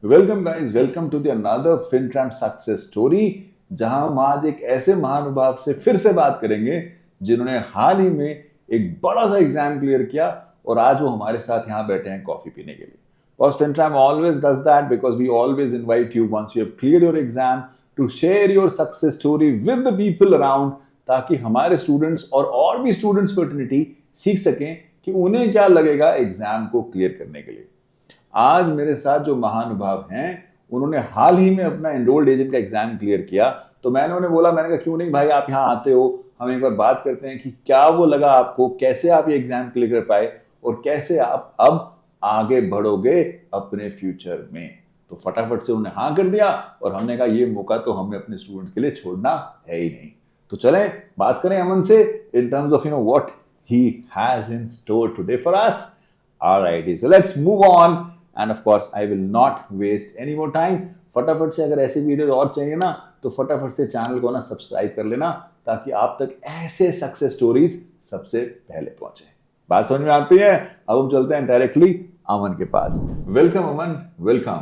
Welcome guys, welcome to the another FinTramp success story, जहां हम आज एक ऐसे महानुभाव से फिर से बात करेंगे जिन्होंने हाल ही में एक बड़ा सा एग्जाम क्लियर किया और आज वो हमारे साथ यहाँ बैठे हैं कॉफी पीने के लिए. Because FinTramp always does that because we always invite you once you have cleared your exam to share your success story with the people around, ताकि हमारे स्टूडेंट्स और भी स्टूडेंट्स फर्टिनिटी सीख सकें कि उन्हें क्या लगेगा एग्जाम को क्लियर करने के लिए. आज मेरे साथ जो महानुभाव हैं उन्होंने हाल ही में अपना एनरोल्ड एजेंट का एग्जाम क्लियर किया, तो मैंने उन्हें बोला, मैंने कहा क्यों नहीं भाई आप यहाँ आते हो, हम एक बार बात करते हैं कि क्या वो लगा आपको, कैसे आप ये एग्जाम क्लियर कर पाए और कैसे आप अब आगे बढ़ोगे अपने फ्यूचर में. तो फटाफट से उन्हें हाँ कर दिया और हमने कहा ये मौका तो हमें अपने स्टूडेंट्स के लिए छोड़ना है ही नहीं. तो चलें बात करें अमन से in terms of what he has in store today for us. Alrighty, so let's move on. And of course, I will not waste any more time. फटाफट से अगर ऐसी वीडियो और चाहिए ना तो फटाफट से चैनल को ना सब्सक्राइब कर लेना ताकि आप तक ऐसे सक्सेस स्टोरीज सबसे पहले पहुंचे. बात समझ में आती है? अब हम चलते हैं डायरेक्टली अमन के पास. वेलकम अमन, वेलकम.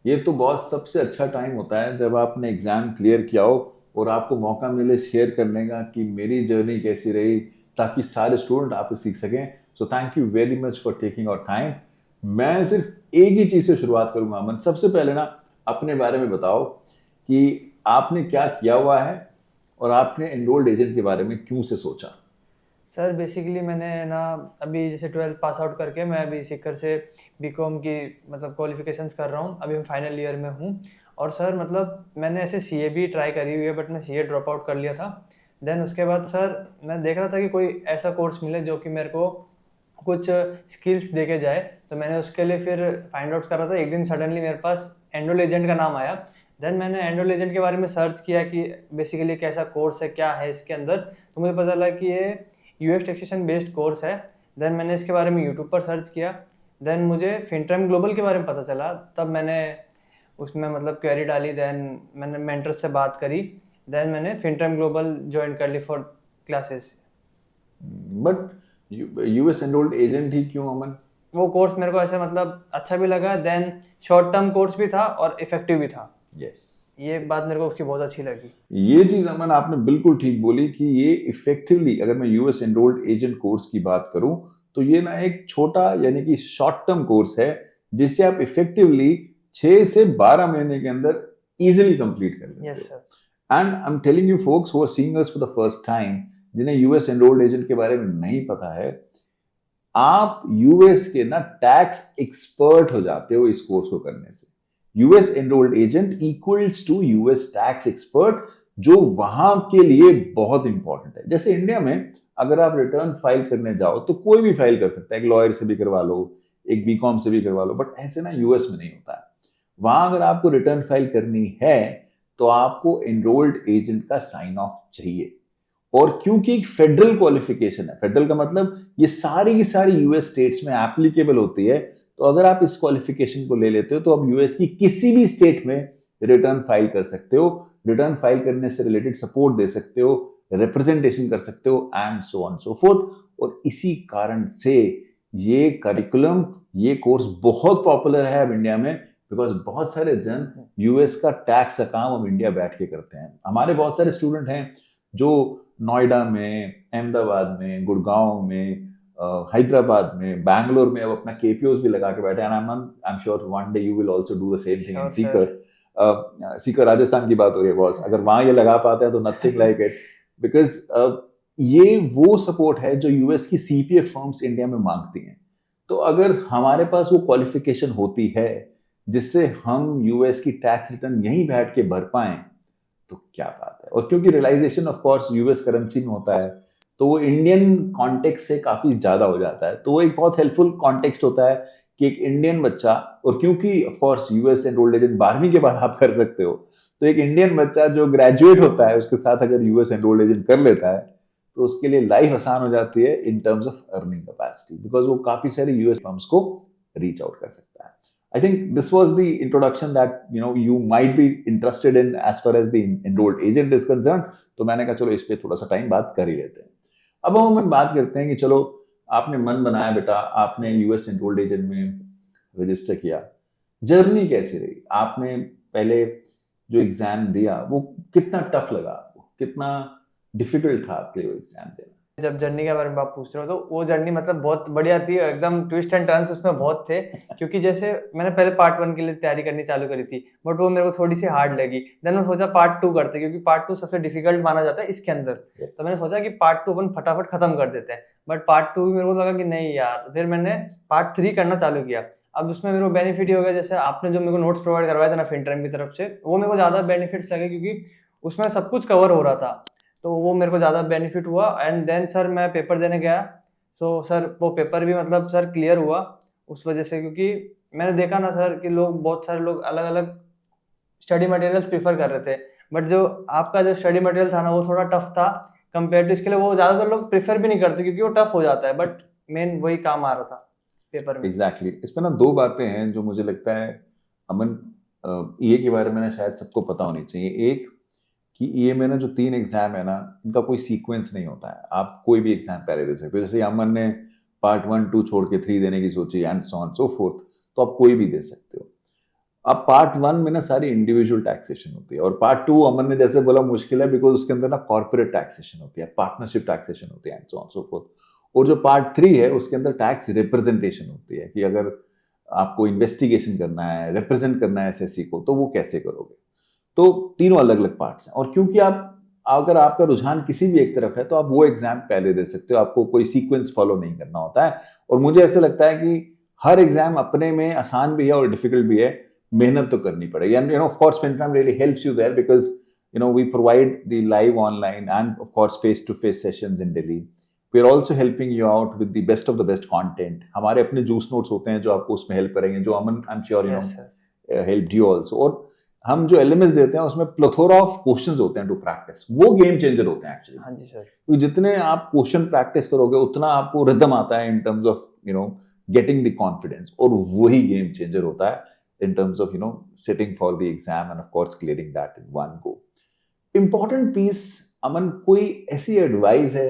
ये तो बहुत सबसे अच्छा टाइम होता है जब आपने एग्जाम क्लियर किया हो और आपको मौका मिले शेयर करने का कि मेरी जर्नी कैसी रही, ताकि सारे स्टूडेंट आपसे सीख सकें. So thank you very much for taking our time. मैं सिर्फ एक ही चीज से शुरुआत करूंगा अमन. सबसे पहले ना अपने बारे में बताओ कि आपने क्या किया हुआ है और आपने एनरोल्ड एजेंट के बारे में क्यों से सोचा. सर बेसिकली मैंने ना अभी जैसे 12th पास आउट करके मैं अभी सीकर से बीकॉम की मतलब क्वालिफिकेशंस कर रहा हूँ. अभी मैं फाइनल ईयर में हूँ. और सर मतलब मैंने ऐसे सीए भी ट्राई करी हुई है बट मैं सीए ड्रॉप आउट कर लिया था. देन उसके बाद सर मैं देख रहा था कि कोई ऐसा कोर्स मिले जो कि मेरे को कुछ स्किल्स दे के जाए. तो मैंने उसके लिए फिर फाइंड आउट कर रहा था. एक दिन सडनली मेरे पास एनरोल एजेंट का नाम आया. देन मैंने एनरोल एजेंट के बारे में सर्च किया कि बेसिकली कैसा कोर्स है, क्या है इसके अंदर. तो मुझे पता लगा कि ये यूएक्स टैक्सेशन बेस्ड कोर्स है. देन मैंने इसके बारे में यूट्यूब पर सर्च किया. देन मुझे FinTramp ग्लोबल के बारे में पता चला. तब मैंने उसमें मतलब क्वेरी डाली. देन मैंने मेंटर से बात करी. देन मैंने FinTramp ग्लोबल ज्वाइन कर ली for classes. But US enrolled agent ही क्यों अमन? वो कोर्स मेरे को ऐसे मतलब अच्छा भी लगा. देन शॉर्ट टर्म कोर्स भी था और इफेक्टिव भी था. यस, ये बात मेरे को उसकी बहुत अच्छी लगी. ये चीज अमन आपने बिल्कुल ठीक बोली कि ये इफेक्टिवली, अगर मैं यूएस एनरोल्ड एजेंट कोर्स की बात करूं तो ये ना एक छोटा यानी कि शॉर्ट टर्म कोर्स है जिससे आप इफेक्टिवली 6 से 12 महीने के अंदर इजीली कंप्लीट कर लेते यस हो. Sir. And I am telling you folks who are seeing us for the first time, जिन्हें यूएस एनरोल्ड एजेंट के बारे में नहीं पता है, आप यूएस के ना टैक्स एक्सपर्ट हो जाते हो इस कोर्स को करने से. US enrolled agent equals to US tax expert, जो वहां के लिए बहुत इंपॉर्टेंट है. जैसे इंडिया में अगर आप रिटर्न फाइल करने जाओ तो कोई भी फाइल कर सकता है, एक लॉयर से भी करवा लो, एक बीकॉम से भी करवा लो, बट ऐसे ना यूएस में नहीं होता है. वहां अगर आपको रिटर्न फाइल करनी है तो आपको एनरोल्ड एजेंट का साइन ऑफ चाहिए. और क्योंकि एक फेडरल क्वालिफिकेशन है, फेडरल का मतलब ये सारी की सारी यूएस स्टेट्स में एप्लीकेबल होती है, तो अगर आप इस क्वालिफिकेशन को ले लेते हो तो आप यूएस की किसी भी स्टेट में रिटर्न फाइल कर सकते हो, रिटर्न फाइल करने से रिलेटेड सपोर्ट दे सकते हो, रिप्रेजेंटेशन कर सकते हो and so on so fourth. और इसी कारण से ये करिकुलम, ये कोर्स बहुत पॉपुलर है अब इंडिया में, बिकॉज बहुत सारे जन यूएस का टैक्स का काम अब इंडिया बैठ के करते हैं. हमारे बहुत सारे स्टूडेंट हैं जो नोएडा में, अहमदाबाद में, गुड़गांव में, हैदराबाद में, बैंगलोर में अब अपना केपीओस भी लगा के बैठे हैं. आई am sure one day you will also do the same thing in Sikar. Sikar Rajasthan की बात हो रही है बॉस. अगर वहां ये लगा पाते हैं तो नथिंग लाइक इट, बिकॉज ये वो सपोर्ट है जो यूएस की सीपीए फर्म्स इंडिया में मांगती हैं. तो अगर हमारे पास वो क्वालिफिकेशन होती है जिससे हम यूएस की टैक्स रिटर्न यहीं बैठ के भर पाएं तो क्या बात है. और क्योंकि realization of course US currency में होता है तो वो इंडियन कॉन्टेक्स्ट से काफी ज्यादा हो जाता है. तो वो एक बहुत हेल्पफुल कॉन्टेक्स्ट होता है कि एक इंडियन बच्चा, और क्योंकि of course US enrolled agent 12वीं के बाद आप कर सकते हो, तो एक इंडियन बच्चा जो ग्रेजुएट होता है उसके साथ अगर यूएस एनरोल्ड एजेंट कर लेता है तो उसके लिए लाइफ आसान हो जाती है in terms of earning capacity, because वो काफी सारे यूएस फर्म्स को रीच आउट कर सकता है. I think this was the introduction that you might be interested in as far as the enrolled agent is concerned. तो मैंने कहा चलो इस पे थोड़ा सा टाइम बात कर ही लेते हैं. अब हम बात करते हैं कि चलो आपने मन बनाया बेटा, आपने यूएस एनरोल्ड एजेंट में रजिस्टर किया, जर्नी कैसी रही? आपने पहले जो एग्जाम दिया वो कितना टफ लगा आपको, कितना डिफिकल्ट था आपके लिए वो एग्जाम देना? जब जर्नी के बारे में आप पूछ रहे हो तो वो जर्नी मतलब बहुत बढ़िया थी, एकदम ट्विस्ट एंड टर्न्स उसमें बहुत थे। क्योंकि जैसे मैंने पहले पार्ट 1 के लिए तैयारी करनी चालू करी थी, बट वो मेरे को थोड़ी सी हार्ड लगी। देन मैं सोचा पार्ट 2 करते, क्योंकि पार्ट 2 सबसे डिफिकल्ट माना जाता है इसके अंदर। Yes. तो मैंने सोचा कि पार्ट 2 अपन फटाफट खत्म कर देते हैं, बट पार्ट 2 भी मेरे को लगा कि नहीं यार, फिर मैंने पार्ट 3 करना चालू किया। अब उसमें मेरे को बेनिफिट ये हो गया, जैसे आपने जो मेरे को नोट्स प्रोवाइड करवाया था ना फिनटर्म की तरफ से, वो मेरे को ज्यादा बेनिफिट्स लगे, क्योंकि उसमें सब कुछ कवर हो रहा था। तो वो मेरे को ज़्यादा बेनिफिट हुआ। एंड देन सर मैं पेपर देने गया, सो सर वो पेपर भी मतलब सर क्लियर हुआ उस वजह से, क्योंकि मैंने देखा ना सर कि लोग, बहुत सारे लोग अलग अलग स्टडी मटेरियल्स प्रीफर कर रहे थे, बट जो आपका जो स्टडी मटेरियल था ना वो थोड़ा टफ था कंपेयर टू इसके लिए। वो ज़्यादातर लोग प्रीफर भी नहीं करते क्योंकि वो टफ हो जाता है, बट मेन वही काम आ रहा था पेपर में। एग्जैक्टली इसमें ना दो बातें हैं जो मुझे लगता है अमन, ईए के बारे में ना शायद सबको पता होनी चाहिए। एक कि ईए में ना जो 3 एग्जाम है ना, इनका कोई सीक्वेंस नहीं होता है। आप कोई भी एग्जाम पहले दे सकते हो। जैसे अमन ने पार्ट 1 2 छोड़ के 3 देने की सोची and so on so forth, तो आप कोई भी दे सकते हो। अब पार्ट 1 में ना सारी इंडिविजुअल टैक्सेशन होती है, और पार्ट 2 अमन ने जैसे बोला मुश्किल है बिकॉज उसके अंदर ना कॉर्पोरेट टैक्सेशन होती है, पार्टनरशिप टैक्सेशन होती है and so on so fourth. और जो पार्ट 3 है उसके अंदर टैक्स रिप्रेजेंटेशन होती है कि अगर आपको इन्वेस्टिगेशन करना है, रिप्रेजेंट करना है एसएससी को, तो वो कैसे करोगे। तो तीनों अलग अलग पार्ट्स हैं, और क्योंकि आप, अगर आपका रुझान किसी भी एक तरफ है तो आप वो एग्जाम पहले दे सकते हो, आपको कोई सीक्वेंस फॉलो नहीं करना होता है। और मुझे ऐसा लगता है कि हर एग्जाम अपने में आसान भी है और डिफिकल्ट भी है, मेहनत तो करनी पड़ेगी। And you know of course FinTram really helps you there because you know we provide the live online and of course face to face sessions in Delhi. We are also helping you out with the best content. हमारे अपने juice notes होते हैं जो आपको उसमें help करेंगे, जो Aman I am sure you know help you also. और हम जो एलएमएस देते हैं उसमें प्लेथोरा ऑफ क्वेश्चंस होते हैं टू प्रैक्टिस, वो गेम चेंजर होते हैं एक्चुअली। हाँ जी सर। क्योंकि जितने आप क्वेश्चन प्रैक्टिस करोगे उतना आपको रिदम आता है in terms of you know getting the confidence, और वही गेम चेंजर होता है in terms of you know sitting for the exam and of course clearing that in one go. Important piece, अमन, कोई ऐसी एडवाइस है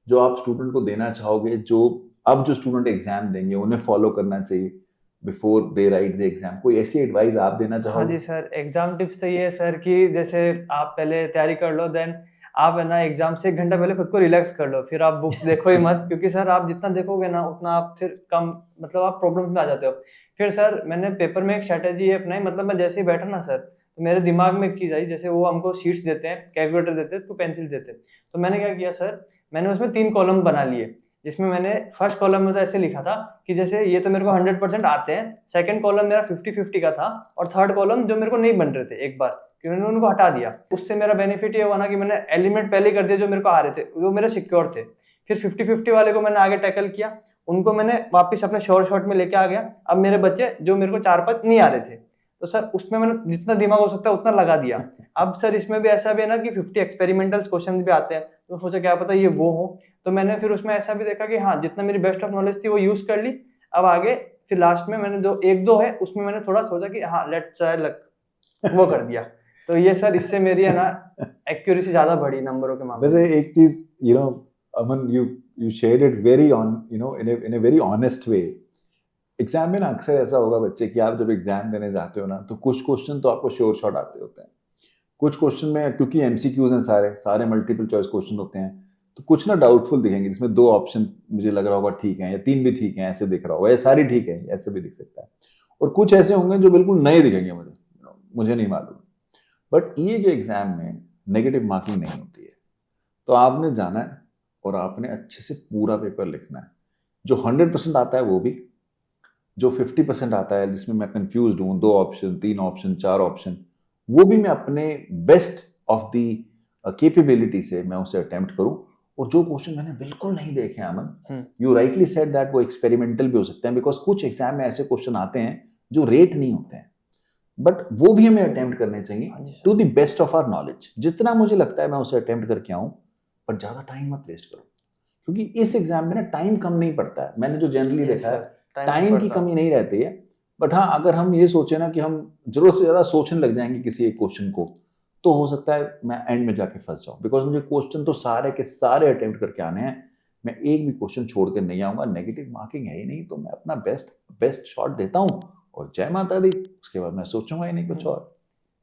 जो आप स्टूडेंट को देना चाहोगे, जो अब जो स्टूडेंट एग्जाम देंगे उन्हें फॉलो करना चाहिए before they right the exam? कोई ऐसी एडवाइस आप देना चाहोगे? हाँ जी सर, एग्जाम टिप्स तो ये है सर कि जैसे आप पहले तैयारी कर लो, देन आप है ना एग्जाम से 1 घंटा पहले खुद को रिलैक्स कर लो, फिर आप बुक्स देखो ही मत, क्योंकि सर आप जितना देखोगे ना उतना आप फिर कम, मतलब आप प्रॉब्लम्स में आ जाते हो। फिर सर मैंने पेपर में एक स्ट्रैटेजी अपनाई, मतलब मैं जैसे ही बैठा ना सर, तो मेरे दिमाग में एक चीज़ आई, जैसे वो हमको शीट्स देते हैं, कैलकुलेटर देते हैं, तो पेंसिल देते हैं। तो मैंने क्या किया सर, मैंने उसमें 3 कॉलम बना लिए, जिसमें मैंने फर्स्ट कॉलम में तो ऐसे लिखा था कि जैसे ये तो मेरे को 100% आते हैं, सेकंड कॉलम मेरा 50-50 का था, और थर्ड कॉलम जो मेरे को नहीं बन रहे थे एक बार, कि मैंने उनको हटा दिया। उससे मेरा बेनिफिट ये हुआ ना कि मैंने एलिमेंट पहले ही कर दिया जो मेरे को आ रहे थे, वो मेरे सिक्योर थे। फिर 50-50 वाले को मैंने आगे टैकल किया, उनको मैंने वापस अपने शॉर्ट में लेके आ गया। अब मेरे बच्चे जो मेरे को 4-5 नहीं आ रहे थे, तो सर उसमें मैंने जितना दिमाग हो सकता है उतना लगा दिया। अब सर इसमें भी ऐसा भी है ना कि 50 एक्सपेरिमेंटल क्वेश्चन भी आते हैं, तो सोचा क्या पता ये वो हो, तो मैंने फिर उसमें ऐसा भी देखा कि हाँ, जितना मेरी बेस्ट ऑफ नॉलेज थी वो यूज कर ली। अब आगे फिर लास्ट में मैंने जो 1-2 है उसमें मैंने थोड़ा सोचा कि हाँ लेट्स ट्राई लक, वो कर दिया। तो ये सर इससे मेरी है ना एक्यूरेसी ज्यादा बढ़ी नंबरों के मामले में। वैसे एक चीज you know Aman, you shared it very on you know in a very honest way. Exam में ना अक्सर ऐसा होगा बच्चे कि आप जब एग्जाम देने जाते हो ना, तो कुछ क्वेश्चन तो आपको श्योर शॉट आते होते हैं, कुछ क्वेश्चन में क्योंकि एमसीक्यूज हैं, सारे मल्टीपल चॉइस क्वेश्चन होते हैं, तो कुछ ना डाउटफुल दिखेंगे जिसमें 2 ऑप्शन मुझे लग रहा होगा ठीक है, या 3 भी ठीक है ऐसे दिख रहा होगा, या सारी ठीक है ऐसे भी दिख सकता है। और कुछ ऐसे होंगे जो बिल्कुल नए दिखेंगे मुझे नहीं मालूम। बट ये के एग्जाम में नेगेटिव मार्किंग नहीं होती है, तो आपने जाना है और आपने अच्छे से पूरा पेपर लिखना है। जो 100% आता है वो भी, जो 50% आता है जिसमें मैं कंफ्यूज हूँ, 2 ऑप्शन 3 ऑप्शन 4 ऑप्शन, वो भी मैं अपने बेस्ट ऑफ द कैपेबिलिटी से मैं उसे अटेम्प्ट करूँ। और जो क्वेश्चन मैंने बिल्कुल नहीं देखे अमन, यू राइटली सेड दैट वो एक्सपेरिमेंटल भी हो सकते हैं, बिकॉज कुछ एग्जाम में ऐसे क्वेश्चन आते हैं जो रेट नहीं होते हैं, बट वो भी हमें अटेम्प्ट करने चाहिए to the best of our knowledge. जितना मुझे लगता है मैं उसे अटेम्प्ट करके आऊँ, पर ज़्यादा टाइम मत वेस्ट करो, क्योंकि इस एग्जाम में ना टाइम कम नहीं पड़ता है। मैंने जो जनरली देखा है टाइम की कमी नहीं रहती है, बट हाँ अगर हम ये सोचे ना कि हम जरूरत से ज़्यादा सोचने लग जाएंगे किसी एक क्वेश्चन को, तो हो सकता है मैं एंड में जाके फंस जाऊँ, बिकॉज मुझे क्वेश्चन तो सारे के सारे अटेम्प्ट करके आने हैं, मैं एक भी क्वेश्चन छोड़ कर नहीं आऊँगा। नेगेटिव मार्किंग है ही नहीं, तो मैं अपना बेस्ट शॉट देता हूँ और जय माता दी, उसके बाद मैं सोचूंगा ही नहीं कुछ और।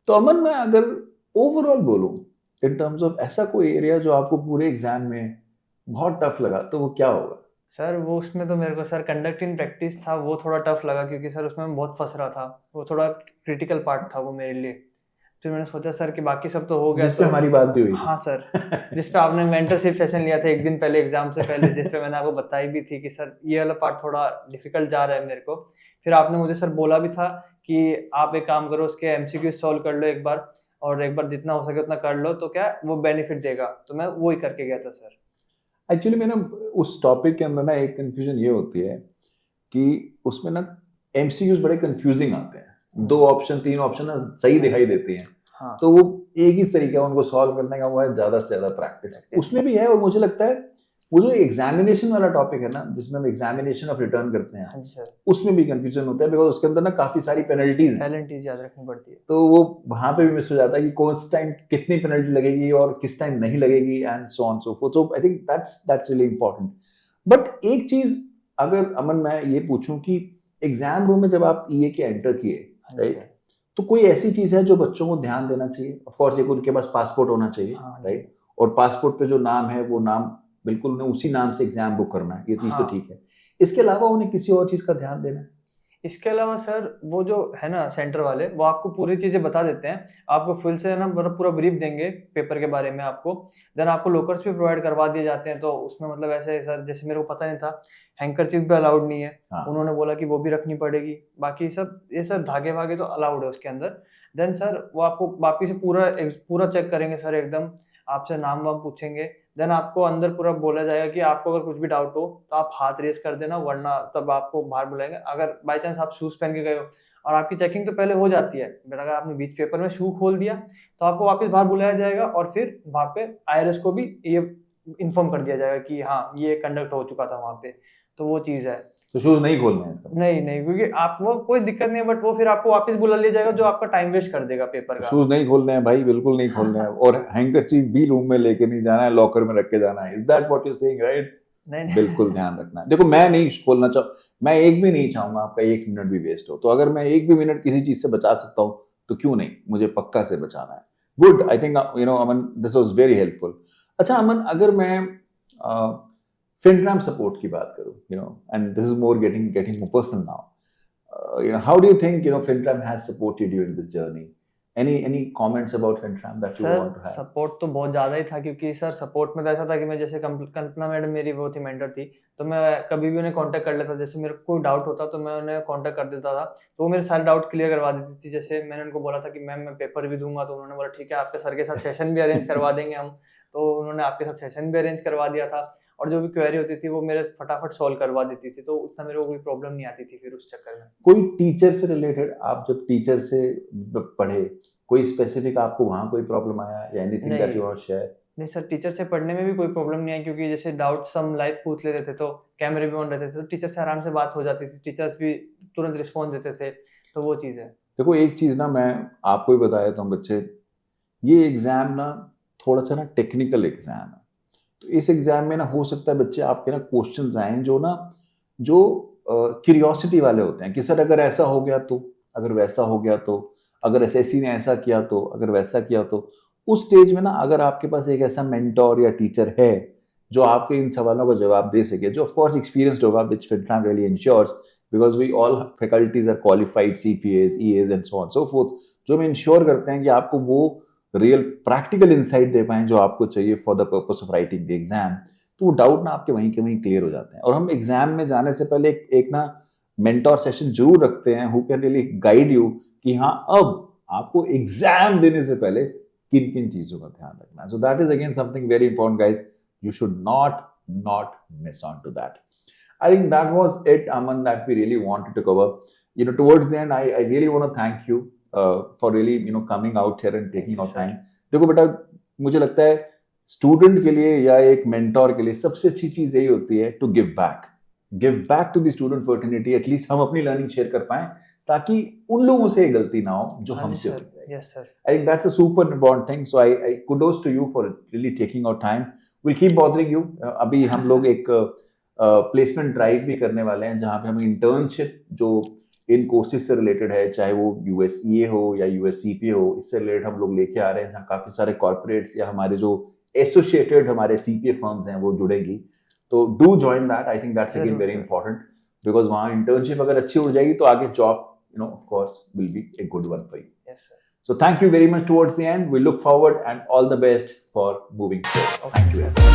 तो अमन, मैं अगर ओवरऑल बोलूं इन टर्म्स ऑफ ऐसा कोई एरिया जो आपको पूरे एग्जाम में बहुत टफ लगा, तो वो क्या होगा? सर वो उसमें तो मेरे को सर कंडक्ट इन प्रैक्टिस था, वो थोड़ा टफ लगा क्योंकि सर उसमें मैं बहुत फंस रहा था, वो थोड़ा क्रिटिकल पार्ट था वो मेरे लिए। फिर मैंने सोचा सर कि बाकी सब तो हो गया, जिसपे तो हमारी बात भी हुई थी। हाँ सर, जिस पे आपने मेंटरशिप सेशन लिया था एक दिन पहले एग्जाम से पहले, जिस पे मैंने आपको बताई भी थी कि सर ये वाला पार्ट थोड़ा डिफिकल्ट जा रहा है मेरे को। फिर आपने मुझे सर बोला भी था कि आप एक काम करो, उसके एमसीक्यू सॉल्व कर लो एक बार, और एक बार जितना हो सके उतना कर लो, तो क्या वो बेनिफिट देगा। तो मैं वो ही करके गया था सर। एक्चुअली मैं ना उस टॉपिक के अंदर ना एक कंफ्यूजन ये होती है कि उसमें ना एमसीक्यूज बड़े कंफ्यूजिंग आते हैं, 2 ऑप्शन 3 ऑप्शन ना सही दिखाई देती हैं। हाँ तो वो एक ही तरीका है उनको सॉल्व करने का, वो है ज्यादा से ज्यादा प्रैक्टिस। उसमें भी है, और मुझे लगता है वो जो एग्जामिनेशन वाला टॉपिक है ना, जिसमें हम एग्जामिनेशन ऑफ रिटर्न करते हैं, हाँ जी सर, उसमें भी कंफ्यूजन होता है, बिकॉज उसके अंदर ना काफी सारी पेनल्टीज हैं। पेनल्टीज याद रखनी पड़ती है। तो वो वहां पे भी मिस हो जाता है कि कौन टाइम कितनी पेनल्टी लगेगी और किस टाइम नहीं लगेगी, and so on so fourth. So I think that's really important. But एक चीज अगर अमन मैं ये पूछूं कि एग्जाम रूम में जब आप ईए के एंटर किए, हाँ जी राइट, सर। तो कोई ऐसी चीज है जो बच्चों को ध्यान देना चाहिए? ऑफ कोर्स एक उनके पास पासपोर्ट होना चाहिए, हाँ जी। राइट, और पासपोर्ट पे जो नाम है वो नाम बिल्कुल उन्हें उसी नाम से एग्जाम बुक करना है, ये चीज तो हाँ। ठीक है। इसके अलावा उन्हें किसी और चीज का ध्यान देना है? इसके अलावा सर वो जो है ना सेंटर वाले, वो आपको पूरी चीजें बता देते हैं, आपको फुल से ना पूरा ब्रीफ देंगे पेपर के बारे में आपको। देन आपको लोकर्स भी प्रोवाइड करवा दिए जाते हैं, तो उसमें मतलब ऐसे सर, जैसे मेरे को पता नहीं था हैंकरचीफ भी अलाउड नहीं है, हाँ। उन्होंने बोला कि वो भी रखनी पड़ेगी। बाकी सब ये सर धागे वागे तो अलाउड है उसके अंदर। देन सर वो आपको वापिस से पूरा चेक करेंगे सर एकदम, आपसे नाम वाम पूछेंगे। देन आपको अंदर पूरा बोला जाएगा कि आपको अगर कुछ भी डाउट हो तो आप हाथ रेस कर देना, वरना तब आपको बाहर बुलाएंगे। अगर बाय चांस आप शूज पहन के गए हो, और आपकी चेकिंग तो पहले हो जाती है, बट अगर आपने बीच पेपर में शू खोल दिया तो आपको वापस बाहर बुलाया जाएगा, और फिर वहाँ पे आईआरएस को भी ये इन्फॉर्म कर दिया जाएगा कि हाँ ये कंडक्ट हो चुका था वहाँ पे। तो वो चीज़ है। तो शूज नहीं खोलना है इसका? नहीं नहीं, क्योंकि आपको कोई दिक्कत नहीं है, बट वो फिर आपको वापस बुला लिया जाएगा, जो आपका टाइम वेस्ट कर देगा पेपर का। शूज नहीं खोलने हैं भाई, बिल्कुल नहीं खोलने हैं। और हैंकरचीफ भी रूम में लेके नहीं जाना है, लॉकर में रख के जाना है। Is that what you saying, right? नहीं बिल्कुल ध्यान रखना है। देखो मैं नहीं खोलना मैं एक भी नहीं चाहूंगा आपका 1 मिनट भी वेस्ट हो। तो अगर मैं 1 भी मिनट किसी चीज से बचा सकता हूँ तो क्यों नहीं, मुझे पक्का से बचाना है। Good, I think Aman this was very helpful. अच्छा अमन, अगर मैं FinTram सपोर्ट की बात करूं, and this is more getting more personal now. How do you think FinTram has supported you in this journey? Any comments about FinTram that you want to sir have? Support तो बहुत ज़्यादा ही था, क्योंकि sir support में तो ऐसा था कि मैं जैसे कल्पना मैडम मेरी वो थी, मेंटर थी, तो मैं कभी भी उन्हें कांटेक्ट कर लेता। जैसे मेरे को कोई डाउट होता तो मैं उन्हें कांटेक्ट कर देता था, तो वो मेरे सारे डाउट क्लियर करवा देती थी। जैसे मैंने उनको बोला था कि मैम मैं पेपर भी दूंगा, तो उन्होंने बोला ठीक है, आपके सर के साथ सेशन भी अरेंज करवा देंगे हम। तो उन्होंने आपके साथ सेशन भी अरेंज करवा दिया था, और जो भी क्वेरी होती थी वो मेरे फटाफट सॉल्व करवा देती थी, तो उतना मेरे को कोई प्रॉब्लम नहीं आती थी फिर उस चक्कर में। कोई टीचर से रिलेटेड, आप जब टीचर से पढ़े, कोई स्पेसिफिक आपको वहां कोई प्रॉब्लम आया या anything that you want to share? नहीं सर, टीचर से पढ़ने में भी कोई प्रॉब्लम नहीं आई, क्योंकि जैसे डाउट्स हम लाइव पूछ लेते थे, तो कैमरे भी ऑन रहते थे, तो टीचर से आराम से बात हो जाती थी, टीचर्स भी तुरंत रिस्पॉन्स देते थे। तो वो चीज़ है। देखो एक चीज ना मैं आपको ही बता देता हूँ बच्चे, ये एग्जाम ना थोड़ा सा ना टेक्निकल एग्जाम है। तो इस एग्जाम में ना हो सकता है बच्चे आपके ना क्वेश्चंस आए जो क्यूरियोसिटी वाले होते हैं कि सर अगर ऐसा हो गया तो, अगर वैसा हो गया तो, अगर एसएससी ने ऐसा किया तो, अगर वैसा किया तो। उस स्टेज में ना अगर आपके पास एक ऐसा मेंटोर या टीचर है जो आपके इन सवालों का जवाब दे सके, जो ऑफ कोर्स एक्सपीरियंस्ड होगा, which FinTram really ensures, because we all faculties are qualified CPAs, EAs and so on so forth, जो हम इंश्योर करते हैं कि आपको वो रियल प्रैक्टिकल इंसाइट दे पाएं जो आपको चाहिए for the purpose of writing the exam. तो वो डाउट ना आपके वहीं के वहीं क्लियर हो जाते हैं। और हम एग्जाम में जाने से पहले एक ना मेंटोर सेशन जरूर रखते हैं, who can really guide you कि हाँ अब आपको एग्जाम देने से पहले किन किन चीजों का ध्यान रखना है। So that is again something very important guys, you should not miss on to that. I think that was it, Aman, that we really wanted to cover. Towards the end, I really want to thank you for really coming out here and taking out time. देखो बेटा, मुझे लगता है student के लिए या एक mentor के लिए सबसे अच्छी चीज यही होती है to give back to the student fraternity. At least हम अपनी लर्निंग शेयर कर पाएं ताकि उन लोगों से गलती ना हो जो हमसे हो जाए। Yes sir. I think that's a super important thing. So I kudos to you for really taking out time. We'll keep bothering you. अभी हम लोग एक प्लेसमेंट ड्राइव भी करने वाले हैं जहाँ पे हम इंटर्नशिप जो इन कोर्सेज से रिलेटेड है, चाहे वो USEA हो या USCPA हो, इससे रिलेटेड हम लोग लेके आ रहे हैं, जहाँ काफ़ी सारे कॉर्पोरेट्स या हमारे जो एसोसिएटेड हमारे CPA फर्म्स हैं वो जुड़ेंगी। तो do join that, I think that's again very important, because वहाँ इंटर्नशिप अगर अच्छी हो जाएगी तो आगे job of course will be a good one for you. Yes sir. So thank you very much towards the end. We look forward and all the best for moving forward. Thank you.